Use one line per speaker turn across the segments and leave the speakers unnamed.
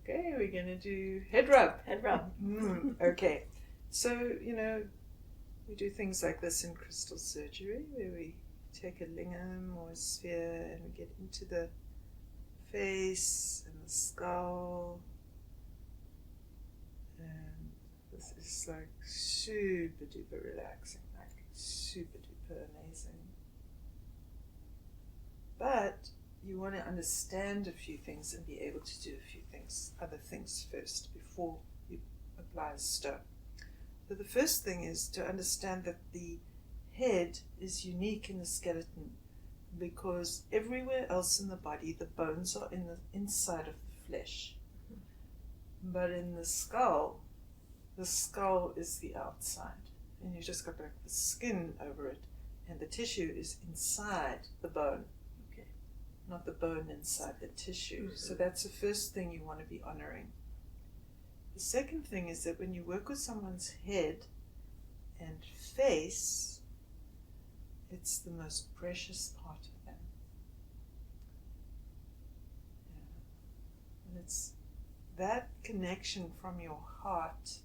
Okay, we're going to do head rub.
Head rub.
Okay. So, we do things like this in crystal surgery where we take a lingam or a sphere and we get into the face and the skull. And this is like super duper relaxing, like super duper amazing. But you want to understand a few things and be able to do a few things, other things first before you apply a stone. So the first thing is to understand that the head is unique in the skeleton because everywhere else in the body the bones are in the inside of the flesh. But in the skull is the outside. And you just got like the skin over it and the tissue is inside the bone. Not the bone inside the tissue. Mm-hmm. So that's the first thing you want to be honoring. The second thing is that when you work with someone's head and face, it's the most precious part of them. Yeah. And it's that connection from your heart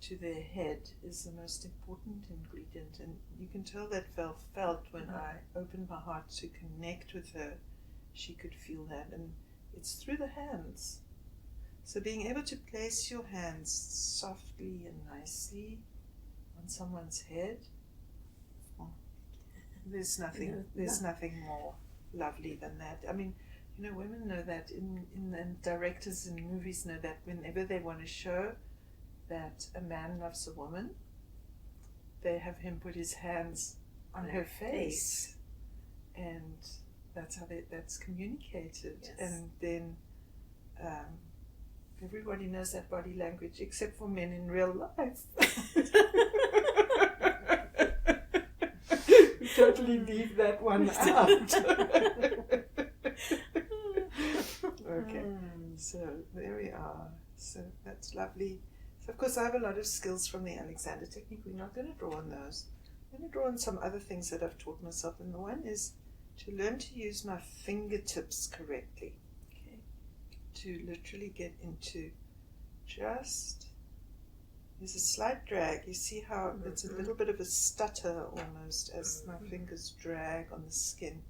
to their head is the most important ingredient, and you can tell that Val felt when I opened my heart to connect with her. She could feel that, and it's through the hands. So being able to place your hands softly and nicely on someone's head, there's nothing more lovely than that. I mean, women know that, and directors in movies know that whenever they want to show that a man loves a woman, they have him put his hands on her face, and that's how that's communicated. Yes. And then everybody knows that body language except for men in real life. We totally leave that one out. Okay, so there we are. So that's lovely. So of course I have a lot of skills from the Alexander technique. We're not going to draw on those. I'm going to draw on some other things that I've taught myself, and the one is to learn to use my fingertips correctly. Okay. To literally get into there's a slight drag. You see how it's a little bit of a stutter almost as my fingers drag on the skin.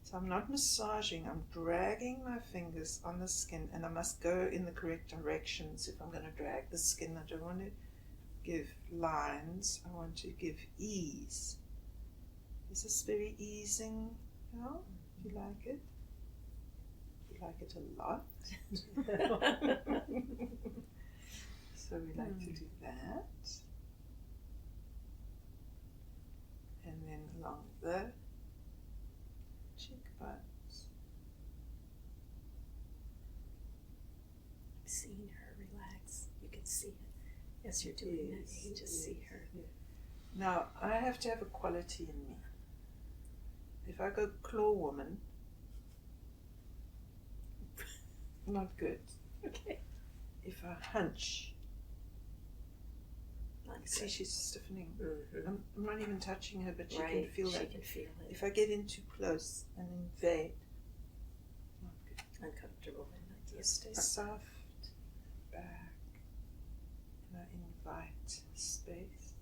So I'm not massaging, I'm dragging my fingers on the skin, and I must go in the correct directions if I'm going to drag the skin. I don't want to give lines, I want to give ease. Is this very easing? Do you like it? Do you like it a lot? So we like to do that. And then along the cheekbones.
Seeing her relax, you can see it as you're doing that. You can just see her.
Yeah. Now I have to have a quality in me. If I go claw woman, not good.
Okay.
If I hunch, see she's stiffening. Mm-hmm. I'm not even touching her, but she can feel that.
Can feel it.
If I get in too close and invade, not good.
Uncomfortable.
Stay soft, back, and I invite space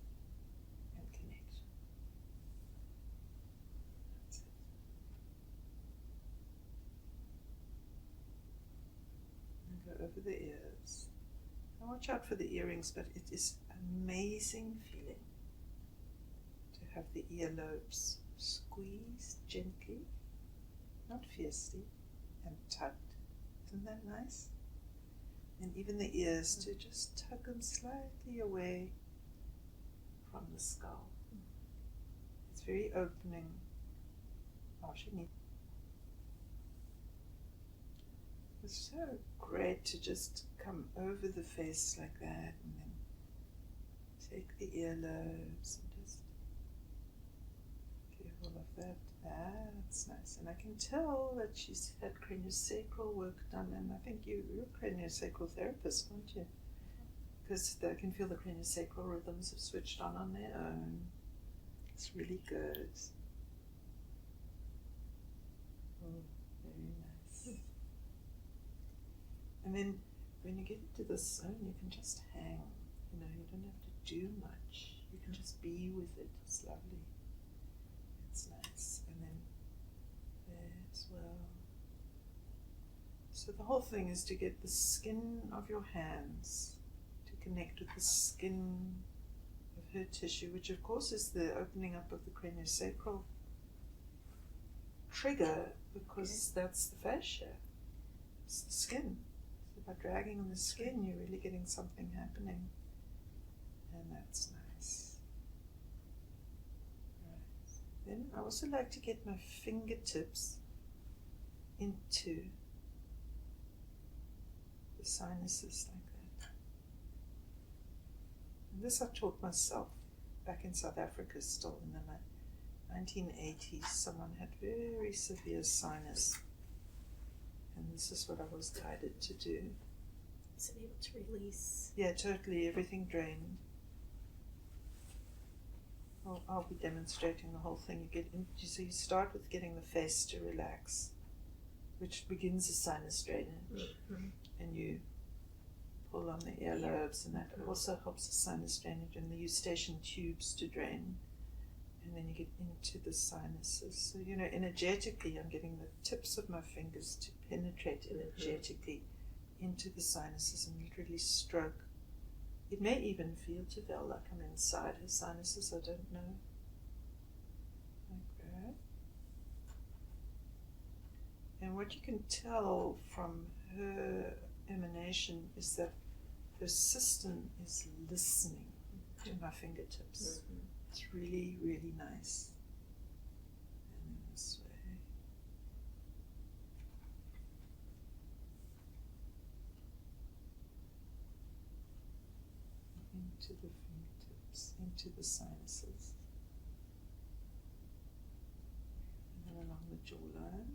and connection. That's it. And go over the ears. Now watch out for the earrings, but it is amazing feeling to have the earlobes squeezed gently, not fiercely, and tugged. Isn't that nice? And even the ears, to just tug them slightly away from the skull. It's very opening. It's so great to just come over the face like that, and then take the earlobes and just give all of that. That's nice. And I can tell that she's had craniosacral work done, and I think you're a craniosacral therapist, aren't you? Because they can feel the craniosacral rhythms have switched on their own. It's really good. Oh, very nice. And then when you get into this zone, you can just hang. You know, you don't have to do much. You can just be with it. It's lovely. It's nice. And then there as well. So the whole thing is to get the skin of your hands to connect with the skin of her tissue, which of course is the opening up of the craniosacral trigger, because that's the fascia. It's the skin. So by dragging on the skin, you're really getting something happening. And that's nice. Right. Then I also like to get my fingertips into the sinuses like that. And this I taught myself back in South Africa still in the 1980s. Someone had very severe sinus. And this is what I was guided to do.
Is it able to release?
Yeah, totally. Everything drained. I'll be demonstrating the whole thing. So you start with getting the face to relax, which begins the sinus drainage. And you pull on the earlobes, and that also helps the sinus drainage. And the eustachian tubes to drain. And then you get into the sinuses. So, you know, energetically, I'm getting the tips of my fingers to penetrate energetically into the sinuses and literally stroke. It may even feel to Val like I'm inside her sinuses, I don't know. Like that. And what you can tell from her emanation is that her system is listening to my fingertips. It's really, really nice. And in this way. Into the fingertips, into the sinuses. And then along the jawline.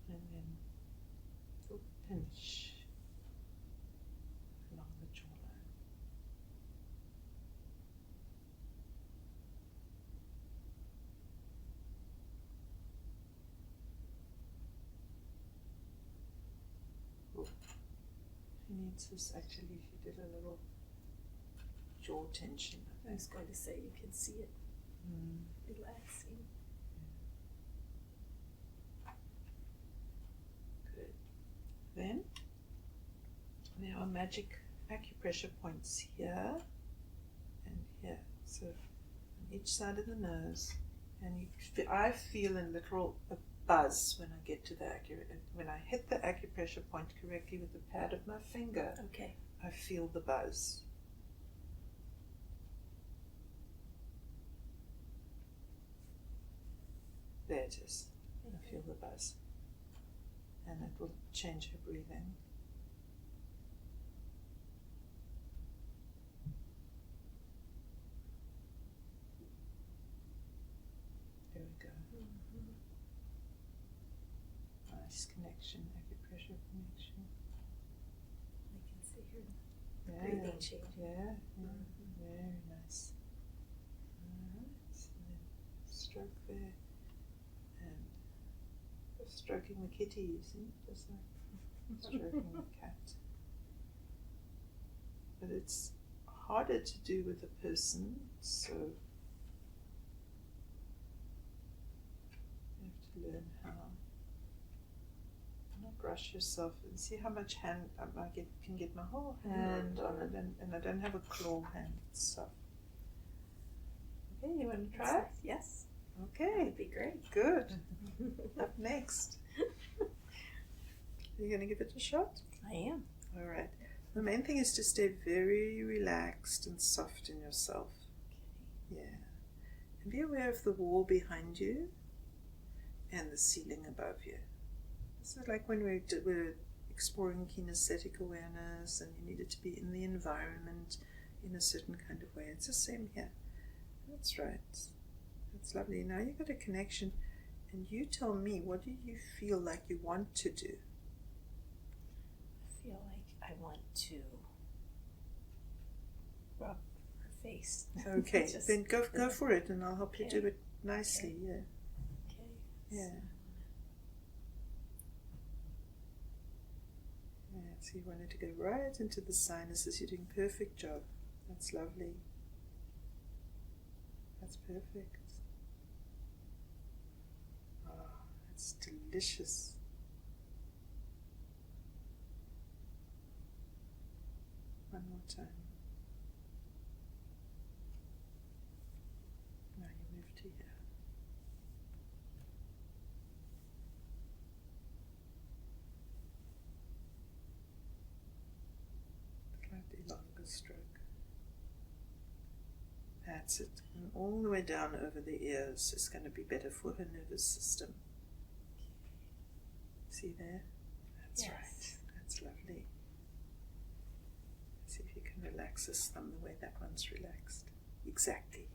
And then pinch along the jawline. Oh. She needs this, actually, she did a little jaw tension, I
I was going to say you can see it relaxing.
Good. Then there are magic acupressure points here and here. So on each side of the nose, and I feel a literal buzz when I get to the when I hit the acupressure point correctly with the pad of my finger.
Okay.
I feel the buzz. There it is. I feel the buzz. And it will change her breathing. There we go. Nice connection, acupressure connection.
I can see her breathing changing.
Yeah, very nice. Alright, so then stroke there. And stroking the kitty, you see, just like stroking the cat. But it's harder to do with a person, so you have to learn how. Not rush yourself, and see how much hand I can get my whole hand on it, and I don't have a claw hand. It's soft. Okay, you want to try it?
Yes.
Okay.
That'd be great.
Good. Up next. Are you going to give it a shot?
I am.
All right. The main thing is to stay very relaxed and soft in yourself.
Okay.
Yeah. And be aware of the wall behind you and the ceiling above you. So like when we're exploring kinesthetic awareness and you needed to be in the environment in a certain kind of way. It's the same here. That's right. That's lovely. Now you've got a connection, and you tell me, what do you feel like you want to do?
I feel like I want to rub her face.
Okay, then go for it, and I'll help you
Okay.
do it nicely.
Okay.
Yeah.
Okay.
Yeah.
So
So you want it to go right into the sinuses. You're doing a perfect job. That's lovely. That's perfect. Oh, that's delicious. One more time. Now you move to here. Slightly longer stroke. That's it. And all the way down over the ears is going to be better for her nervous system. See there? That's
Yes.
right. That's lovely. See if you can relax this thumb the way that one's relaxed. Exactly.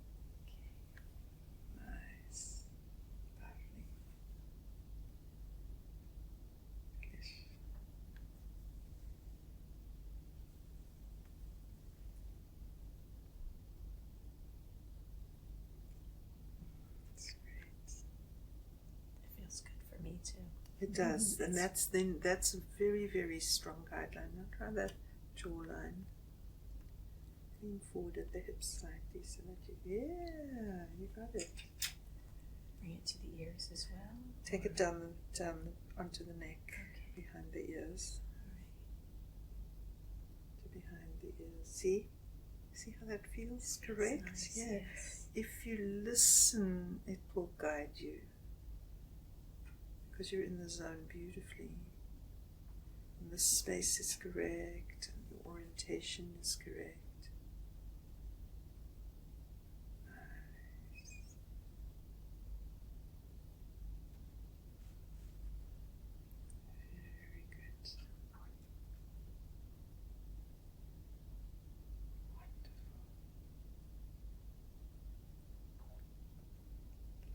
Nice. Lovely. Delish. That's great.
It feels good for me too.
It does, and that's a very, very strong guideline. Now try that jawline. Lean forward at the hips slightly so that you got it.
Bring it to the ears as well.
Take it down onto the neck,
Okay.
behind the ears.
All
To behind the ears. See how that feels? Correct?
Nice,
Yeah.
yes.
If you listen, it will guide you. Because you're in the zone beautifully. And the space is correct, and the orientation is correct. Nice. Very good. Wonderful.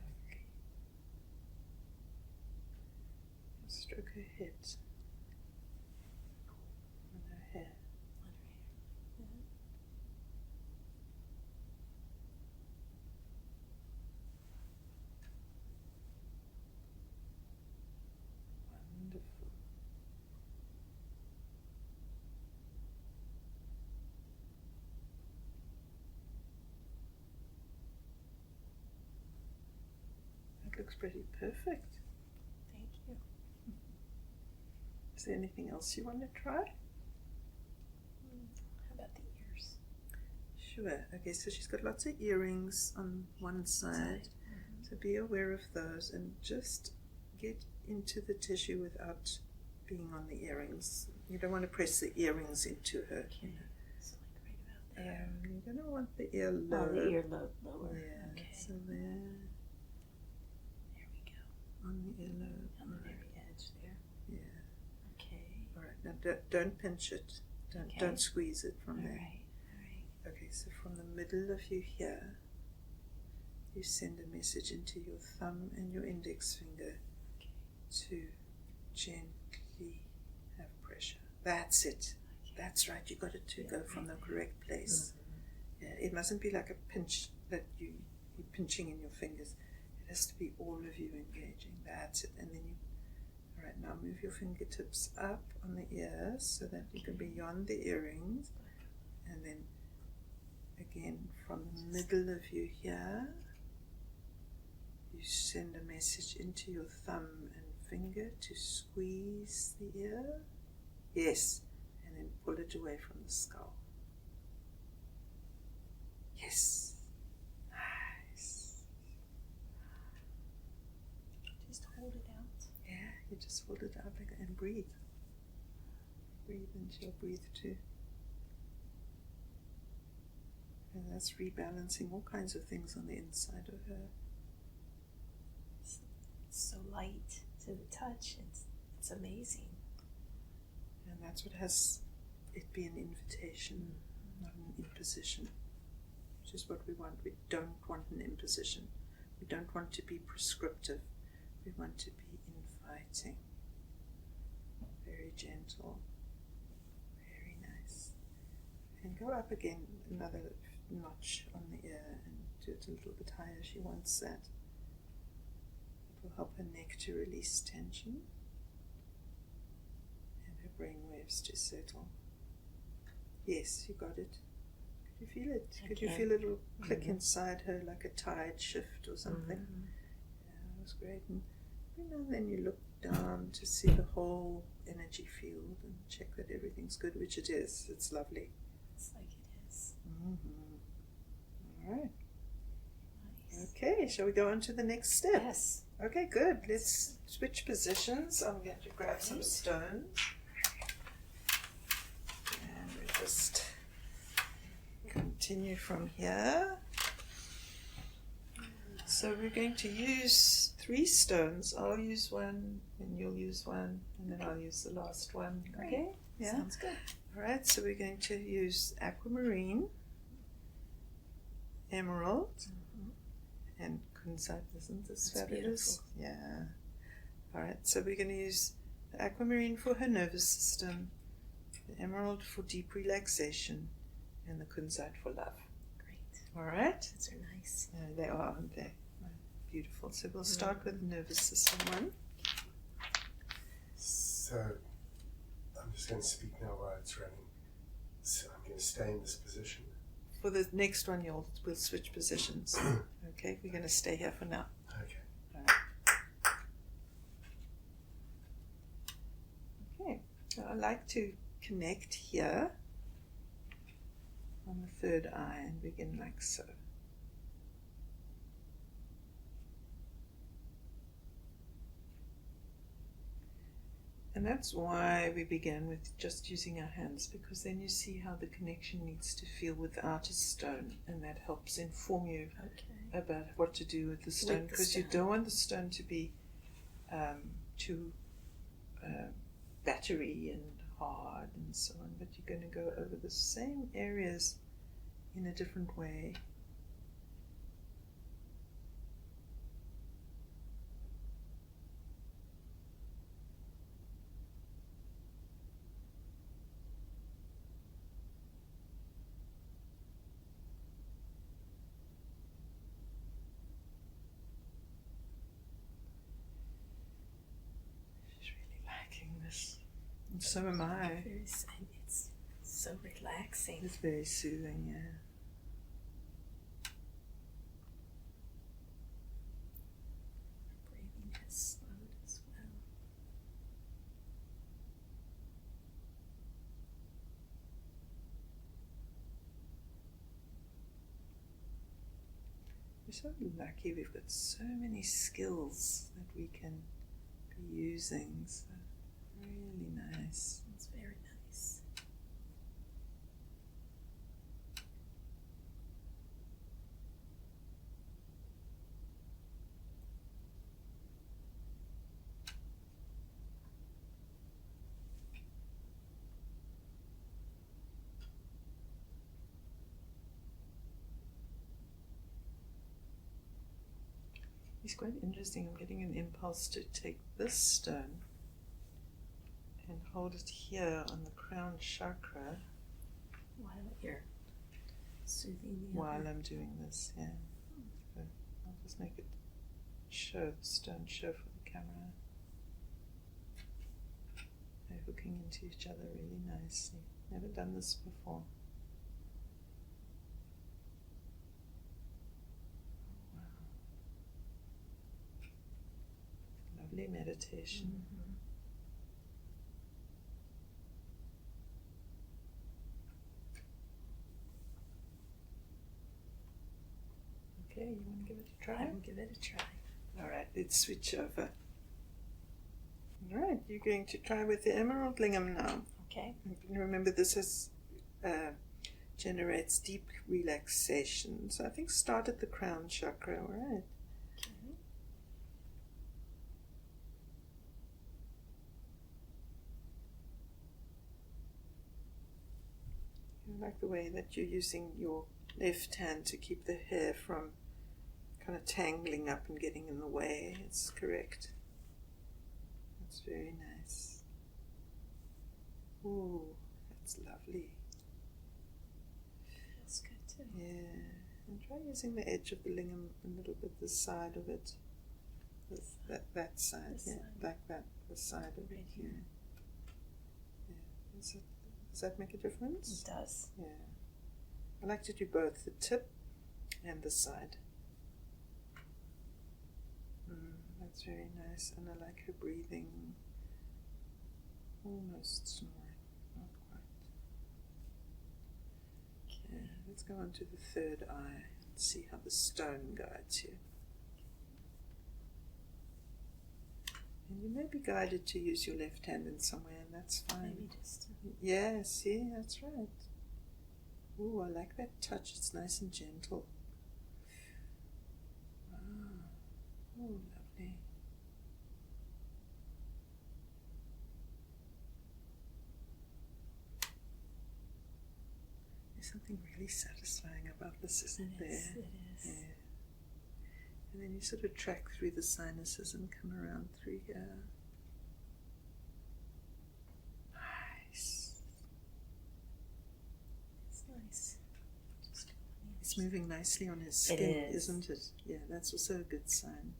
Lovely. Stroke her head and her hair. Wonderful. That looks pretty perfect.
Thank you.
Is there anything else you want to try?
How about the ears?
Sure. Okay, so she's got lots of earrings on one side. So be aware of those and just get into the tissue without being on the earrings. You don't want to press the earrings into her.
Okay. So like right about there.
You're going to want the earlobe.
Oh, the earlobe lower.
Yeah,
Okay.
so there,
There we go.
on the earlobe.
On the
All right.
very edge there.
Yeah.
Okay.
All right. Now don't pinch it.
Okay.
Don't squeeze it from
All
there.
right. All right.
Okay, so from the middle of you here, you send a message into your thumb and your index finger to gently have pressure. That's it.
Okay.
That's right. You got it to
Yeah,
go from the
right.
correct place. Yeah, it mustn't be like a pinch that you're pinching in your fingers. It has to be all of you engaging. That's it. And then you, all right, now move your fingertips up on the ears so that you can be beyond the earrings. And then again from the middle of you here, you send a message into your thumb and finger to squeeze the ear. Yes. And then pull it away from the skull. Yes. Nice.
Just hold it out.
Yeah, you just hold it out and breathe. Breathe and she'll breathe too. And that's rebalancing all kinds of things on the inside of her.
It's so light to the touch. It's amazing.
And that's what has it be an invitation, not an imposition. Which is what we want. We don't want an imposition. We don't want to be prescriptive. We want to be inviting. Very gentle. Very nice. And go up again another notch on the ear and do it a little bit higher. She wants that. It will help her neck to release tension and her brain waves to settle. Yes, you got it. Could you feel it? Could you feel a little click inside her, like a tide shift or something? Yeah, that was great. And every now and then you look down to see the whole energy field and check that everything's good, which it is. It's lovely.
It's like it is.
All right.
Nice.
Okay, shall we go on to the next step?
Yes.
Okay, good. Let's switch positions. I'm going to grab some stones. And we just continue from here. So we're going to use 3 stones. I'll use one, and you'll use one, and then I'll use the last one.
Great.
Okay? Yeah.
Sounds good.
All right, so we're going to use aquamarine, emerald, and kunzite. Isn't this fabulous?
Beautiful.
Yeah. All right, so we're going to use the aquamarine for her nervous system, the emerald for deep relaxation, and the kunzite for love.
Great.
All right?
Those are nice.
They are, aren't they? Beautiful. So we'll start with the nervous system one.
So I'm just going to speak now while it's running. So I'm going to stay in this position.
For the next one, we'll switch positions. Okay, we're going to stay here for now.
Okay.
Okay, so I like to connect here on the third eye and begin like so. And that's why we began with just using our hands, because then you see how the connection needs to feel without a stone, and that helps inform you about what to do with the stone, because you don't want the stone to be too battery and hard and so on, but you're going to go over the same areas in a different way. And so am I.
It's so relaxing.
It's very soothing, yeah.
Breathing has slowed as well.
We're so lucky we've got so many skills that we can be using. So really nice.
It's very nice.
It's quite interesting. I'm getting an impulse to take this stone and hold it here on the crown chakra
While you're soothing the
while
other.
I'm doing this, yeah. So I'll just make it show, the stone show for the camera. They're hooking into each other really nicely. Never done this before. Oh, wow. Lovely meditation.
Mm-hmm.
Okay, you want to give it a try?
I will give it a try.
All right, let's switch over. All right, you're going to try with the emerald lingam now.
Okay.
And remember, this is generates deep relaxation. So I think start at the crown chakra, all right?
Okay.
I like the way that you're using your left hand to keep the hair from kind of tangling up and getting in the way. It's correct. That's very nice. Ooh, that's lovely.
Feels good too.
Yeah. And try using the edge of the lingam a little bit, the side of it. That side,
This
yeah.
side.
Like that, the side of it,
Right
yeah.
here.
Yeah. Does that make a difference?
It does.
Yeah. I like to do both the tip and the side. That's very nice. And I like her breathing. Almost snoring. Not quite. Okay, let's go on to the third eye and see how the stone guides you. And you may be guided to use your left hand in some way, and that's fine.
Maybe just.
Yeah, see, that's right. Ooh, I like that touch. It's nice and gentle. Wow. Oh, lovely. There's something really satisfying about this, isn't there?
It is.
Yeah. And then you sort of track through the sinuses and come around through here. Nice.
It's nice.
It's moving nicely on his skin,
It is.
isn't it? Yeah, that's also a good sign.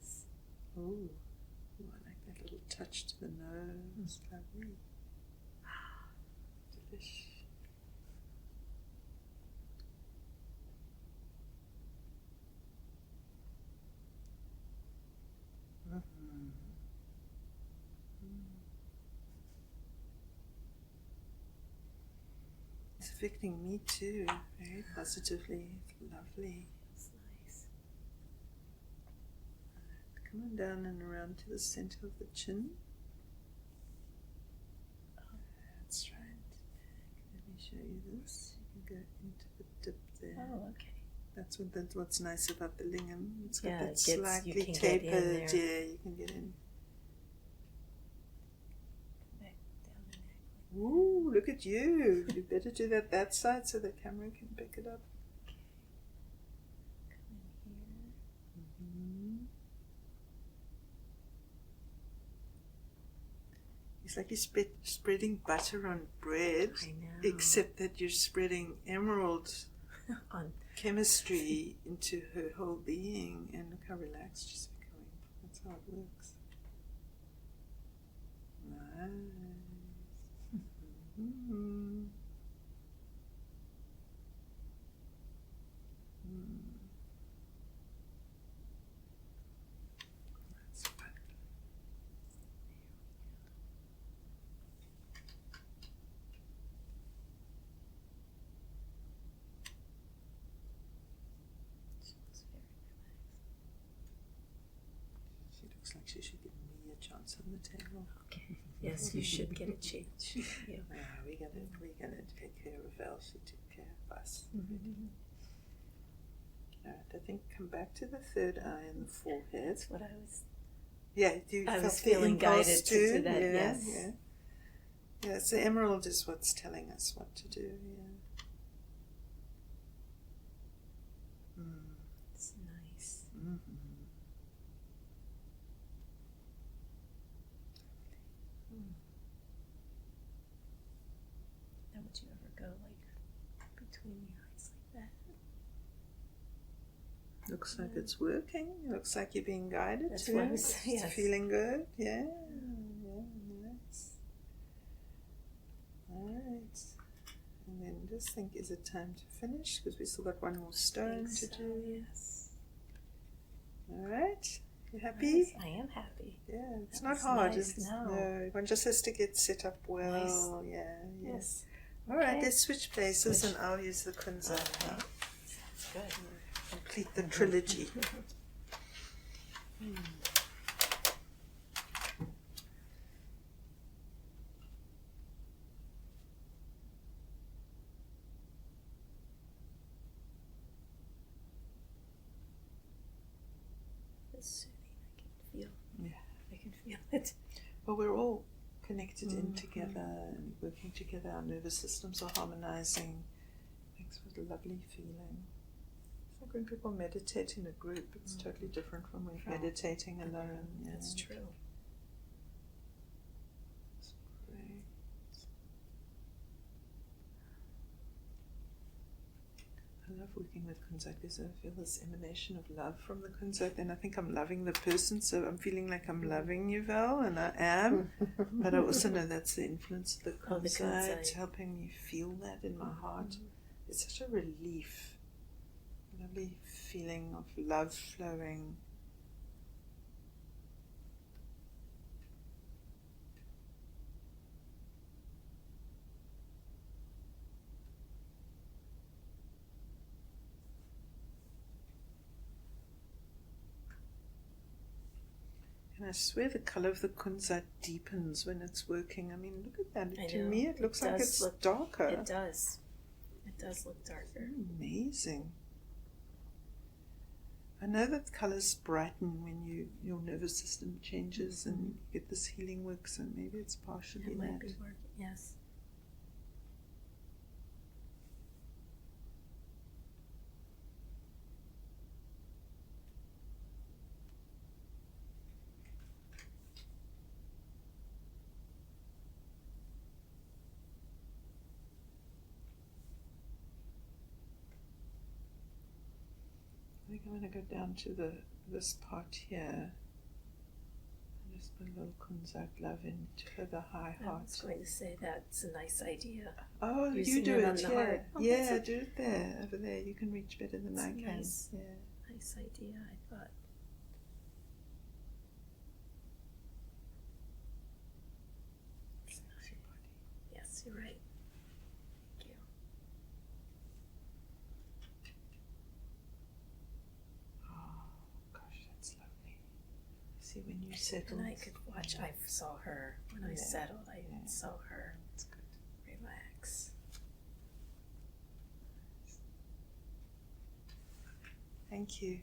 Yes.
Ooh, I like that little touch to the nose. Lovely. Delish. It's affecting me too, very positively. Lovely.
It's nice.
Come on down and around to the center of the chin. That's right. Let me show you this. You can go into the dip there.
Oh, okay.
That's what's nice about the lingam. It's got
Yeah,
that
it gets- you
slightly
can get
tapered.
in there.
Yeah, you can get in.
Back down the neck.
Ooh, look at you. You better do that side so the camera can pick it up.
Okay. Come in here.
Mm-hmm. It's like you're spreading butter on bread,
I know.
except that you're spreading emerald
On.
chemistry into her whole being. And look how relaxed she's becoming. That's how it works. Nice. Mm-hmm. That's fun.
She looks very relaxed.
She looks like she should give me a chance on the table.
Okay. Yes, you should get a change. Yeah.
We're gonna take care of Val. She took care of us.
Mm-hmm.
All right, I think come back to the third eye and the forehead.
That's what I was.
Yeah, you
I
felt
was
the
feeling
impulse
guided to do that,
Yeah,
yes.
yeah. Yeah, so emerald is what's telling us what to do. Yeah.
It's nice.
Mm-hmm.
Now, would you ever go like between the eyes like that?
Looks like it's working. Looks like you're being guided.
That's
too.
what I was saying,
It's
yes.
feeling good. Yeah. Yeah, nice. All right. And then just think, is it time to finish? Because we still got one more stone to
so,
do.
yes.
All right. You happy?
Yes, I am happy.
Yeah, it's
That
not
was
hard.
nice,
It's,
no.
one just has to get set up well.
Nice.
Yeah, yeah.
Yes.
All right,
Okay.
let's switch places
Switch.
and I'll use the kunza.
Okay. Sounds good.
Complete the trilogy.
It's soothing.
Yeah.
I can feel it.
Well, we're all connected in together and working together. Our nervous systems are harmonizing. Makes for a lovely feeling. It's like when people meditate in a group, it's totally different from when meditating alone. Yeah.
That's true.
It's great. I love working with Kunzak. I feel this emanation of love from the Kunzak, and I think I'm loving the person, so I'm feeling like I'm loving you, Val, and I am. But I also know that's the influence of the Kunzak. It's helping me feel that in my heart. It's such a relief, a lovely feeling of love flowing. And I swear the colour of the Kunzak deepens when it's working. I mean, look at that. To me, it looks like it's darker.
It does. It does look darker.
Amazing. I know that colours brighten when your nervous system changes and you get this healing work, so maybe it's partially
it
that.
Might be working, yes.
I think I'm going to go down to this part here and just put a little Kunzak love into the high heart.
I was going to say that's a nice idea.
Oh,
Using
you do
it on
it,
the
yeah.
heart. Oh,
Yeah, do it there, over there. You can reach better than I can.
Nice,
Yeah.
nice idea, I thought.
Sexy body.
Yes, you're right. Thank you.
Oh, gosh, that's lovely. See, when you settle.
And I could watch, I saw her. When I settled, I saw her.
That's good.
Relax.
Thank you.